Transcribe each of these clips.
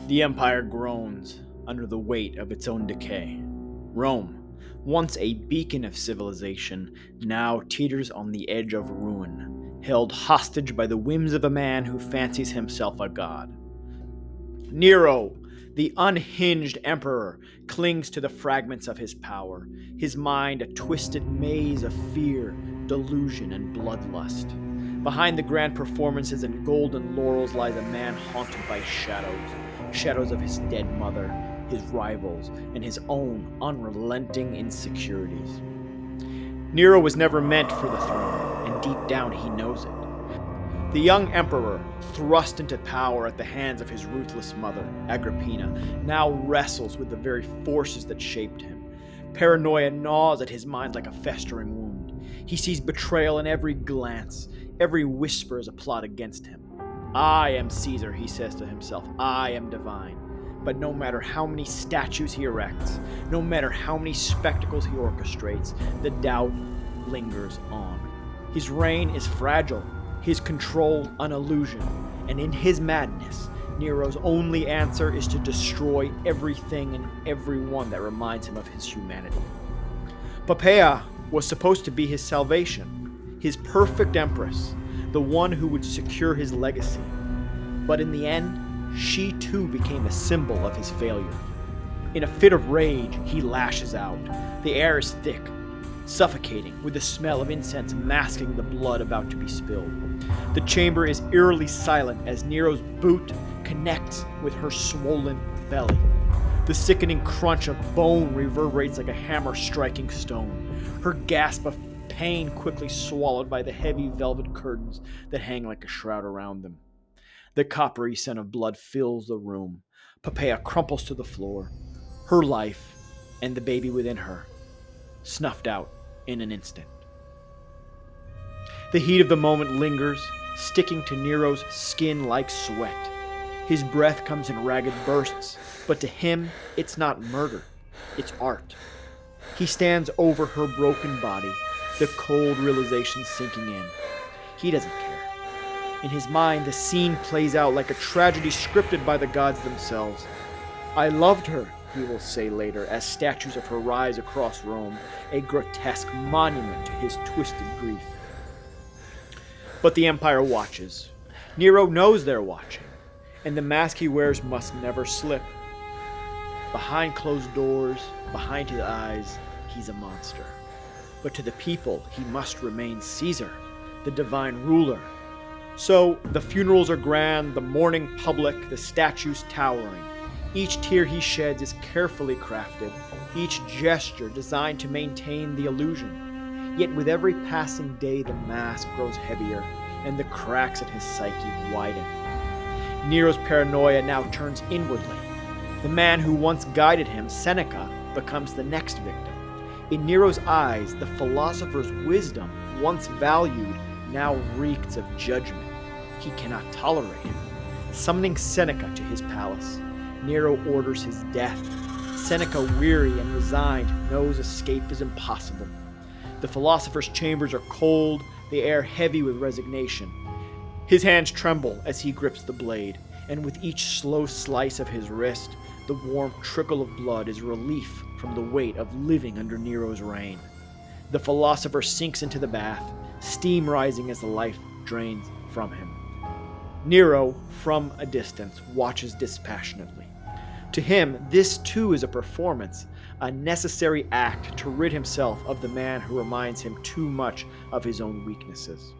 The empire groans under the weight of its own decay. Rome, once a beacon of civilization, now teeters on the edge of ruin, held hostage by the whims of a man who fancies himself a god. Nero, the unhinged emperor, clings to the fragments of his power, his mind a twisted maze of fear, delusion, and bloodlust. Behind the grand performances and golden laurels lies a man haunted by shadows of his dead mother, his rivals, and his own unrelenting insecurities. Nero was never meant for the throne, and deep down he knows it. The young emperor, thrust into power at the hands of his ruthless mother, Agrippina, now wrestles with the very forces that shaped him. Paranoia gnaws at his mind like a festering wound. He sees betrayal in every glance. Every whisper is a plot against him. I am Caesar, he says to himself. I am divine. But no matter how many statues he erects, no matter how many spectacles he orchestrates, the doubt lingers on. His reign is fragile, his control an illusion, and in his madness, Nero's only answer is to destroy everything and everyone that reminds him of his humanity. Poppaea was supposed to be his salvation, his perfect empress, the one who would secure his legacy. But in the end, she too became a symbol of his failure. In a fit of rage, he lashes out. The air is thick, suffocating, with the smell of incense masking the blood about to be spilled. The chamber is eerily silent as Nero's boot connects with her swollen belly. The sickening crunch of bone reverberates like a hammer striking stone. Her gasp of pain quickly swallowed by the heavy velvet curtains that hang like a shroud around them. The coppery scent of blood fills the room. Poppaea crumples to the floor, her life and the baby within her snuffed out in an instant. The heat of the moment lingers, sticking to Nero's skin like sweat. His breath comes in ragged bursts, but to him, it's not murder, it's art. He stands over her broken body, the cold realization sinking in. He doesn't care. In his mind, the scene plays out like a tragedy scripted by the gods themselves. I loved her, he will say later, as statues of her rise across Rome, a grotesque monument to his twisted grief. But the empire watches. Nero knows they're watching, and the mask he wears must never slip. Behind closed doors, behind his eyes, he's a monster. But to the people, he must remain Caesar, the divine ruler. So the funerals are grand, the mourning public, the statues towering. Each tear he sheds is carefully crafted, each gesture designed to maintain the illusion. Yet with every passing day the mask grows heavier, and the cracks in his psyche widen. Nero's paranoia now turns inwardly. The man who once guided him, Seneca, becomes the next victim. In Nero's eyes, the philosopher's wisdom, once valued, now reeks of judgment. He cannot tolerate him. Summoning Seneca to his palace, Nero orders his death. Seneca, weary and resigned, knows escape is impossible. The philosopher's chambers are cold, the air heavy with resignation. His hands tremble as he grips the blade, and with each slow slice of his wrist, the warm trickle of blood is relief from the weight of living under Nero's reign. The philosopher sinks into the bath, steam rising as the life drains from him. Nero, from a distance, watches dispassionately. To him, this too is a performance, a necessary act to rid himself of the man who reminds him too much of his own weaknesses.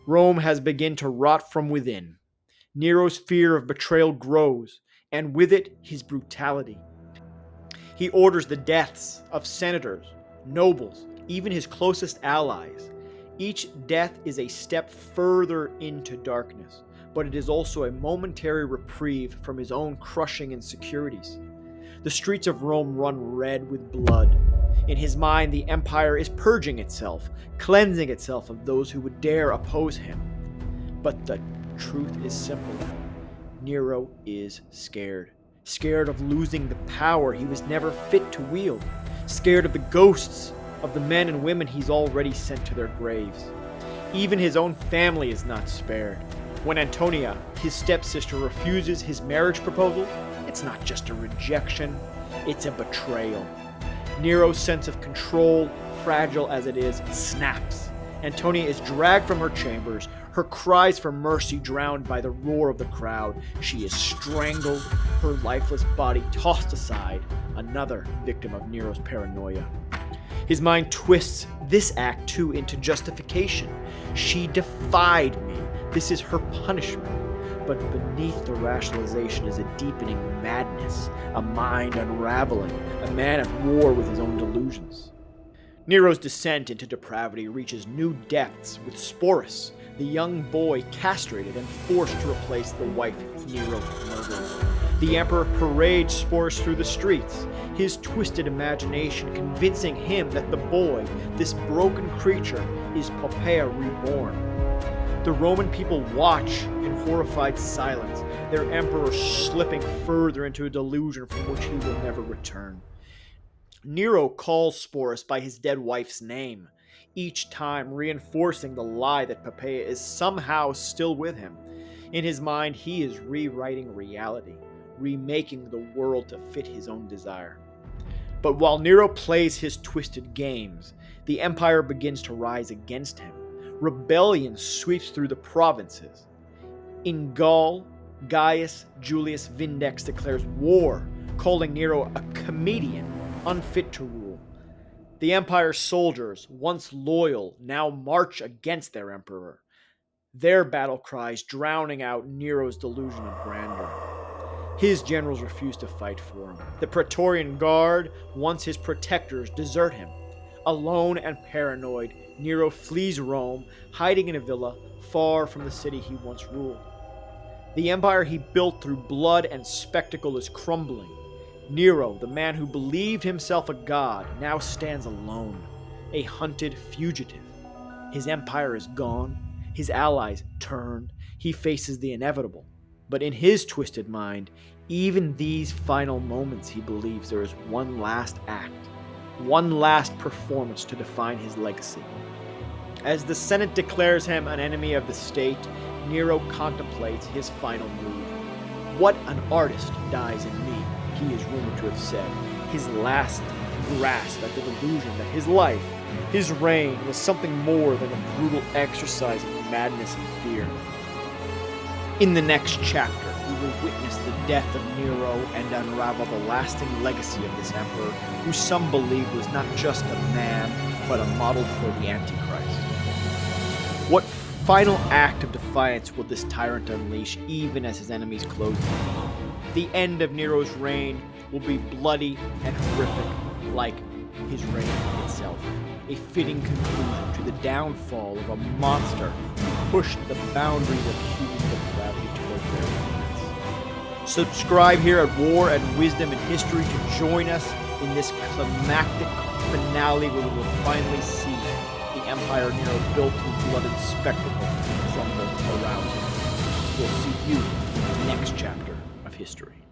Rome has begun to rot from within. Nero's fear of betrayal grows, and with it, his brutality. He orders the deaths of senators, nobles, even his closest allies. Each death is a step further into darkness, but it is also a momentary reprieve from his own crushing insecurities. The streets of Rome run red with blood. In his mind, the empire is purging itself, cleansing itself of those who would dare oppose him. But the truth is simple. Nero is scared. Scared of losing the power he was never fit to wield. Scared of the ghosts of the men and women he's already sent to their graves. Even his own family is not spared. When Antonia, his stepsister, refuses his marriage proposal, it's not just a rejection, it's a betrayal. Nero's sense of control, fragile as it is, snaps. Antonia is dragged from her chambers, her cries for mercy drowned by the roar of the crowd. She is strangled, her lifeless body tossed aside, another victim of Nero's paranoia. His mind twists this act too into justification. She defied me. This is her punishment. But beneath the rationalization is a deepening madness, a mind unraveling, a man at war with his own delusions. Nero's descent into depravity reaches new depths with Sporus, the young boy castrated and forced to replace the wife Nero murdered. The emperor parades Sporus through the streets, his twisted imagination convincing him that the boy, this broken creature, is Poppaea reborn. The Roman people watch in horrified silence, their emperor slipping further into a delusion from which he will never return. Nero calls Sporus by his dead wife's name, each time reinforcing the lie that Poppaea is somehow still with him. In his mind, he is rewriting reality, remaking the world to fit his own desire. But while Nero plays his twisted games, the empire begins to rise against him. Rebellion sweeps through the provinces. In Gaul, Gaius Julius Vindex declares war, calling Nero a comedian, unfit to rule. The empire's soldiers, once loyal, now march against their emperor, their battle cries drowning out Nero's delusion of grandeur. His generals refuse to fight for him. The Praetorian Guard, once his protectors, desert him. Alone and paranoid, Nero flees Rome, hiding in a villa far from the city he once ruled. The empire he built through blood and spectacle is crumbling. Nero, the man who believed himself a god, now stands alone, a hunted fugitive. His empire is gone, his allies turned, he faces the inevitable. But in his twisted mind, even these final moments he believes there is one last act, one last performance to define his legacy. As the Senate declares him an enemy of the state, Nero contemplates his final move. What an artist dies in me, he is rumored to have said, his last grasp at the delusion that his life, his reign, was something more than a brutal exercise of madness and fear. In the next chapter, we will witness the death of Nero and unravel the lasting legacy of this emperor, who some believe was not just a man, but a model for the Antichrist. What final act of defiance will this tyrant unleash, even as his enemies close in? The end of Nero's reign will be bloody and horrific, like his reign itself. A fitting conclusion to the downfall of a monster who pushed the boundaries of human depravity toward their limits. Subscribe here at War and Wisdom and History to join us in this climactic finale where we will finally see the empire Nero built through blood and spectacle crumble around him. We'll see you in the next chapter of history.